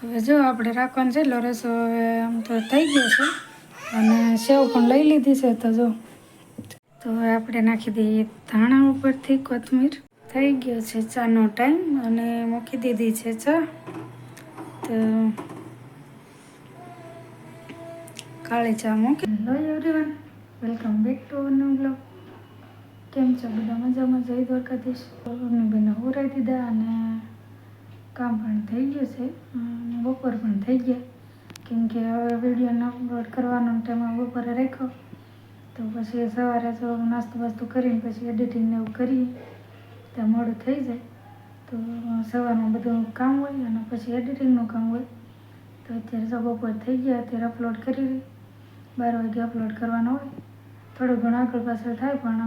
હવે જો આપણે રાખવાનું છે એટલો રસો હવે આમ તો થઈ ગયો છે અને સેવ પણ લઈ લીધી છે. તો હવે આપણે નાખી દઈએ ધાણા ઉપરથી કોથમીર. થઈ ગયો છે ચાનો ટાઈમ અને મૂકી દીધી છે ચા. તો કાળી ચા મૂકી. Hello everyone, welcome back to our new blog. કેમ છો બધા? મજામાં? જય દ્વારકાધીશ. અમને બેને ઉરાઈ દીધા અને કામ પણ થઈ ગયું છે અને બપોર પણ થઈ ગયા, કેમ કે હવે વિડીયોને અપલોડ કરવાનો ટાઈમ બપોરે રાખ્યો. તો પછી સવારે જો નાસ્તો બાસ્તો કરીને પછી એડિટિંગને એવું કરીએ ત્યાં મોડું થઈ જાય. તો સવારમાં બધું કામ હોય અને પછી એડિટિંગનું કામ હોય. તો અત્યારે જો બપોર થઈ ગયા, અત્યારે અપલોડ કરી 12 વાગે અપલોડ કરવાનો હોય. થોડું ઘણું આગળ પાછળ થાય પણ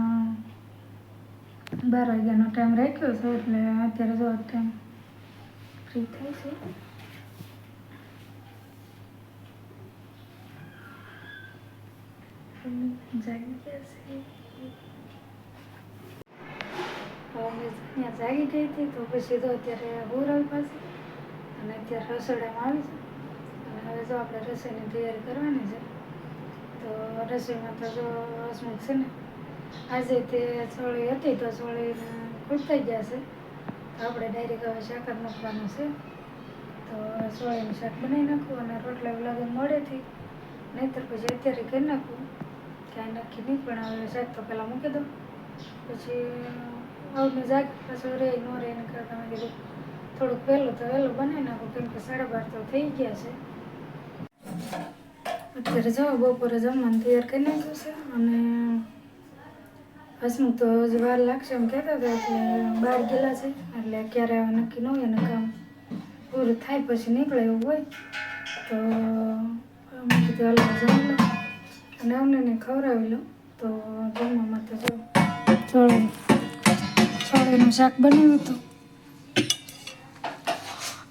12 વાગ્યાનો ટાઈમ રાખ્યો છે એટલે અત્યારે જો ટાઈમ ફ્રી થાય છે. જાગી ગયા છે. ત્યાં જાગી ગઈ હતી તો પછી તો અત્યારે હોરાવી પાસે અને અત્યારે રસોડામાં આવી છે અને હવે જો આપણે રસોઈની તૈયારી કરવાની છે. તો રસોઈમાં તો જો હસમુખ છે ને આજે તે સોળી હતી તો સોળીને ખૂટતા ગયા છે. તો આપણે ડાયરેક્ટ હવે શાક જ મૂકવાનું છે. તો સોળીનું શાક બનાવી નાખવું અને રોટલા લગન મળેથી નહીંતર પછી અત્યારે કરી નાખવું. કાંઈ નક્કી નહીં, પણ હવે શાક તો પહેલાં મૂકી દઉં પછી આવને જાગ પાછું રહે ન રહે એને કરતાં મેં કીધું થોડુંક વહેલું તો વહેલું બનાવી નાખું, કેમ કે 12:30 તો થઈ ગયા છે. અત્યારે જો બપોરે જમવાનું તૈયાર કરી નાખ્યું છે અને હસમુખ તો હજી વાર લાગશે એમ કહેતા હતા એટલે બહાર ગયેલા છે એટલે ક્યારે નક્કી ન હોય અને કામ પૂરું થાય પછી નીકળે એવું હોય. તો મેં કીધું હાલો જમી લો અને અમને ખવડાવી લો. તો જમવામાં તો જો ચોળીનું શાક બનાવ્યું હતું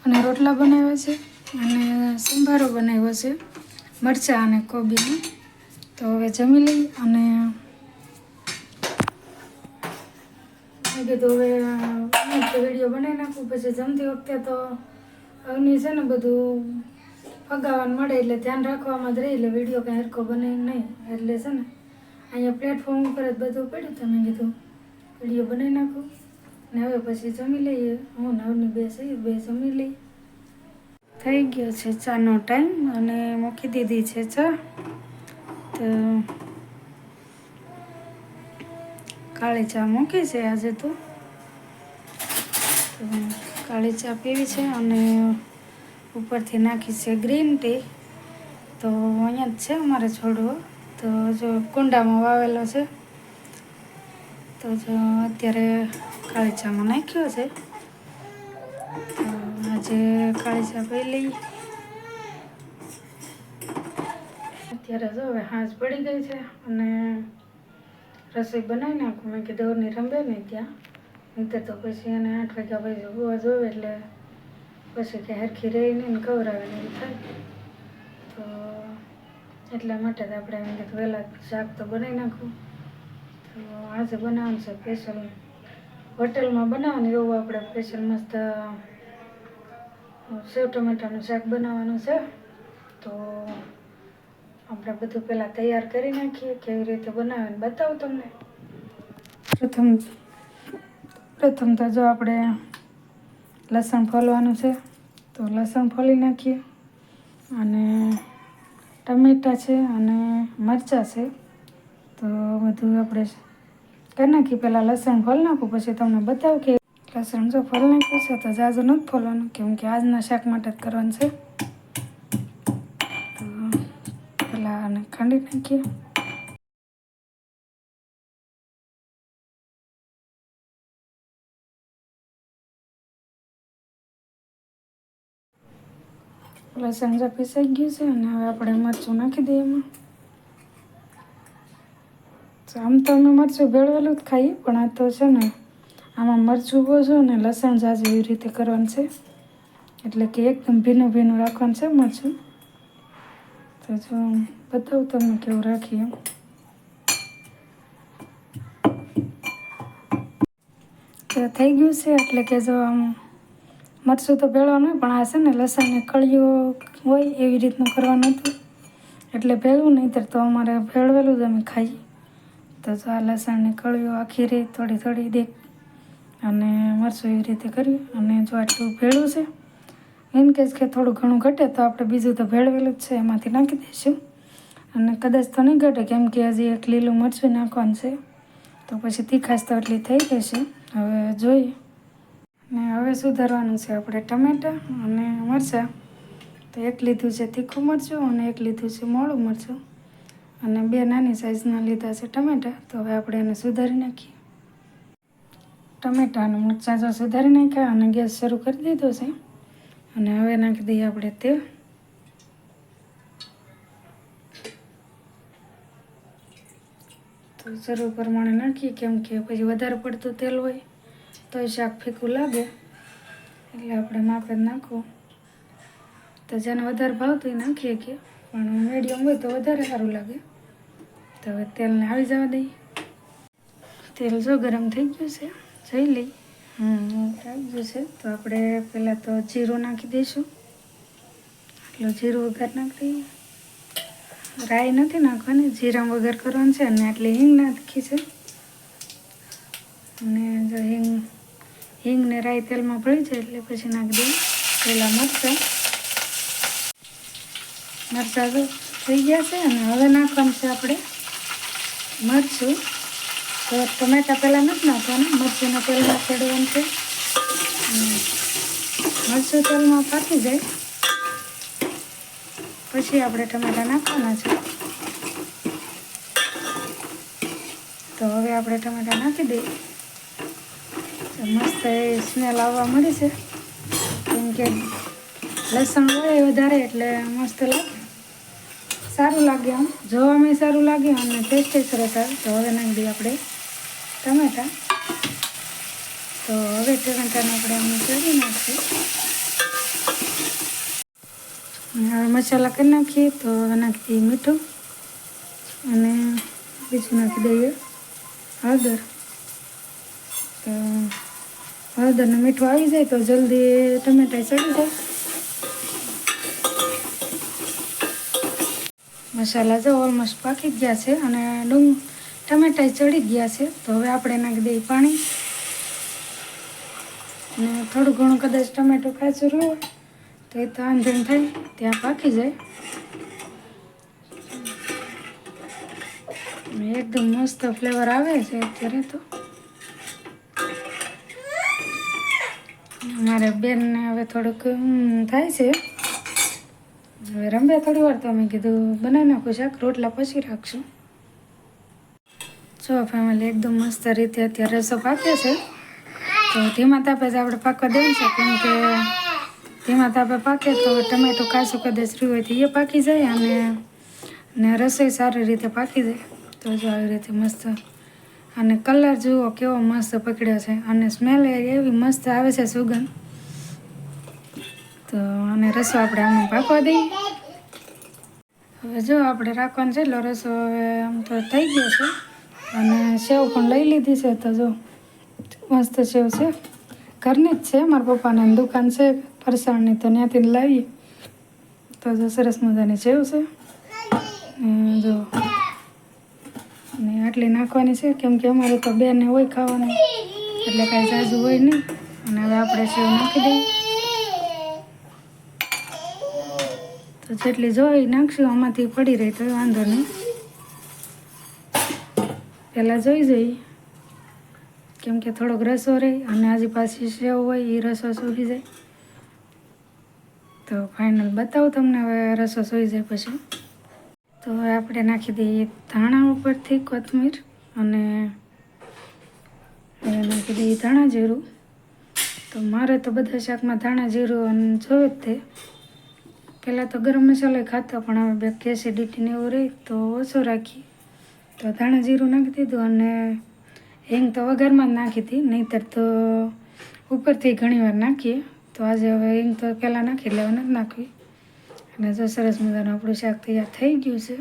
અને રોટલા બનાવ્યા છે અને સંભારો બનાવ્યો છે મરચાં અને કોબીનો. તો હવે જમી લઈ અને મેં કીધું હવે વિડીયો બનાવી નાખું. પછી જમતી વખતે તો અવની છે ને બધું ફગાવાનું મળે એટલે ધ્યાન રાખવામાં જ રહી એટલે વિડીયો કાંઈ હરખો બને નહીં. એટલે છે ને અહીંયા પ્લેટફોર્મ ઉપર જ બધું પડ્યું તો મેં કીધું વિડીયો બનાવી નાખું ને હવે પછી જમી લઈએ. હું ને અવની બે જમી લઈ. થઈ ગયો છે ચાનો ટાઈમ અને મૂકી દીધી છે ચા. તો કાળી ચા મૂકી છે આજે તો કાળી ચા પીવી છે અને ઉપરથી નાખી છે ગ્રીન ટી. તો અહીંયા જ છે અમારે છોડવો, તો જો કુંડામાં વાવેલો છે. તો જો અત્યારે કાળી ચામાં નાખ્યો છે. તો આજે કાળી ચા પી લઈ. અત્યારે જો હવે હાંજ પડી ગઈ છે અને રસોઈ બનાવી નાખું. મેં કીધું ઓરની રંબે નહીં ત્યાં, નહીંતર તો પછી એને 8 વાગ્યા પછી હોવા જોવે એટલે પછી કે હરખી રહી નહીં ને ખવડાવે ને એવું થાય. તો એટલા માટે જ આપણે મેં કીધું વહેલા શાક તો બનાવી નાખું. તો આજે બનાવવાનું છે સ્પેશિયલ, હોટલમાં બનાવવાનું એવું આપણે સ્પેશિયલ મસ્ત સેવ ટમેટાનું શાક બનાવવાનું છે. તો આપણે બધું પહેલાં તૈયાર કરી નાખીએ, કેવી રીતે બનાવે ને બતાવું તમને. પ્રથમ તો જો આપણે લસણ ફોલવાનું છે તો લસણ ફોલી નાખીએ અને ટમેટાં છે અને મરચાં છે. તો બધું આપણે કરી નાખીએ. પહેલાં લસણ ફોલી નાખું પછી તમને બતાવું કે લસણ જો ફોલી નાખ્યું છે. તો ઝાઝું નથી ફોલવાનું કેમ કે આજના શાક માટે જ કરવાનું છે. તો પહેલાં આને ખાંડી નાખીએ. લસણ જો પીસાઈ ગયું છે અને હવે આપણે મરચું નાખી દઈએ એમાં. આમ તો અમે મરચું ભેળવેલું જ ખાઈએ, પણ આ તો છે ને આમાં મરચું ઓછું ને લસણ ઝાઝું એવી રીતે કરવાનું છે એટલે કે એકદમ ભીનું ભીનું રાખવાનું છે મરચું. તો જો બતાવું તમને કેવું રાખીએ. તો થઈ ગયું છે એટલે કે જો આમ મરચું તો ભેળવાનું હોય, પણ આ છે ને લસણને કળીઓ હોય એવી રીતનું કરવાનું હતું, એટલે ભેળવું નહીંતર તો અમારે ભેળવેલું જ અમે ખાઈએ. તો જો આ લસણની કળીઓ આખી રહી થોડી થોડી દેખ, અને મરચું એવી રીતે કર્યું. અને જો આટલું ભેળું છે, ઇન કેસ કે થોડું ઘણું ઘટે તો આપણે બીજું તો ભેળવેલું જ છે એમાંથી નાખી દઈશું. અને કદાચ તો નહીં ઘટે, કેમ કે હજી એક લીલું મરચું નાખવાનું છે, તો પછી તીખાશ તો એટલી થઈ જશે. હવે જોઈએ. ને હવે સુધારવાનું છે આપણે ટમેટાં અને મરચાં. તો એક લીધું છે તીખું મરચું અને એક લીધું છે મોળું મરચું, અને 2 નાની સાઇઝના લીધા છે ટમેટાં. તો હવે આપણે એને સુધારી નાખીએ. ટમેટાં અને મરચાં જો સુધારી નાખ્યા અને ગેસ શરૂ કરી દીધો છે. અને હવે નાખી દઈએ આપણે તેલ. તો જરૂર પ્રમાણે નાખીએ, કેમ કે પછી વધારે પડતું તેલ હોય તો શાક ફીકું લાગે, એટલે આપણે માપે જ નાખવું. તો જેને વધારે ભાવતું એ નાખીએ કે, પણ મીડિયમ હોય તો વધારે સારું લાગે. તો હવે તેલને આવી જવા દઈએ. તેલ જો ગરમ થઈ ગયું છે, જોઈ લઈ. થઈ ગયું છે. તો આપણે પહેલાં તો જીરું નાખી દઈશું. એટલું જીરું વઘાર નાખી દઈએ. રાઈ નથી નાખવાની, જીરા વઘાર કરવાનું છે. અને આટલી હિંગ નાખી છે. અને જો હિંગ ને રાઈ તેલમાં ભળી જાય એટલે પછી નાખી દઈએ પહેલાં મરચાં જો થઈ ગયા છે. અને હવે નાખવાનું છે આપણે મરચું. તો ટમેટાં પહેલાં નથી નાખવાના, મરચુંના તેલમાં ચડવાનું છે. મરચું તેલમાં પાકી જાય પછી આપણે ટમેટાં નાખવાના છે. તો હવે આપણે ટમેટાં નાખી દઈએ. મસ્ત એ સ્મેલ આવવા મળી છે, કેમ કે લસણ હોય વધારે એટલે મસ્ત લાગે, સારું લાગે. આમ જોવામાં સારું લાગે અને ટેસ્ટે સરસ આવે. તો હવે નાખી દઈએ આપણે ટમેટાં. તો હવે ટમેટાને આપણે આમ ચડી નાખીએ. હવે મસાલા કરી નાખીએ. તો હવે નાખી દઈએ મીઠું, અને બીજું નાખી દઈએ હળદર. તો હળદર ને મીઠું આવી જાય તો જલ્દી ટમેટાં ચડી જાય. મસાલા જો ઓલમોસ્ટ પાકી ગયા છે અને ટમેટાં ચડી ગયા છે. તો હવે આપણે નાખી દઈએ પાણી. અને થોડું ઘણું કદાચ ટમેટું કાચું રહ્યું હોય તો એ તો આંધણ થાય ત્યાં પાકી જાય. એકદમ મસ્ત ફ્લેવર આવે છે અત્યારે. તો મારે બેનને હવે થોડુંક થાય છે, હવે રંબે થોડી વાર. તો મેં કીધું બનાવી નાખું શાક, રોટલા પછી રાખશું. જો ફેમિલી એકદમ મસ્ત રીતે અત્યારે રસો પાકે છે. તો ધીમા તાપે જ આપણે પાકવા દેવું છે, કેમ કે ધીમા તાપે પાકે તો ટમેટું કાચું કદાચ રહ્યું હોય તો એ પાકી જાય, અને રસોઈ સારી રીતે પાકી જાય. તો જો આવી રીતે મસ્ત, અને કલર જુઓ કેવો મસ્ત પકડ્યો છે, અને સ્મેલ એવી મસ્ત આવે છે, સુગંધ. તો અને રસો આપણે આમ પાકવા દઈએ. હવે જો આપણે રાખવાનું છે એટલો રસો હવે આમ તો થઈ ગયો છે. અને સેવ પણ લઈ લીધી છે. તો જો મસ્ત સેવ છે, ઘરની જ છે, મારા પપ્પાને દુકાન છે ફરસાણની, તો ત્યાંથી લાવીએ. તો જો સરસ મજાની સેવ છે. જો ને આટલી નાખવાની છે, કેમ કે અમારે તો બેને હોય ખાવાનું, એટલે કાંઈ ઝાઝુ હોય નહીં. અને હવે આપણે સેવ નાખી દઈએ. તો જેટલી જોઈ નાખશું, આમાંથી પડી રહી તો વાંધો નહીં. પહેલાં જોઈ જઈએ, કેમ કે થોડોક રસો રહી અને હજી પાછી સેવ હોય એ રસો સૂકી જાય. તો ફાઇનલ બતાવું તમને હવે રસો સૂઈ જાય પછી. તો હવે આપણે નાખી દઈએ ધાણા ઉપરથી, કોથમીર, અને હવે નાખી દઈએ ધાણા જીરું. તો મારે તો બધા શાકમાં ધાણા જીરું જોવે જ તે. પહેલાં તો ગરમ મસાલો ખાતા, પણ હવે બે એસિડિટીને એવું રહે તો ઓછો રાખીએ. તો ધાણા જીરું નાખી દીધું, અને હિંગ તો વઘારમાં જ નાખી હતી, નહીંતર તો ઉપરથી ઘણીવાર નાખીએ. તો આજે હવે હિંગ તો પહેલાં નાખી એટલે હવે નથી નાખવી. અને જો સરસ મજાનું આપણું શાક તૈયાર થઈ ગયું છે.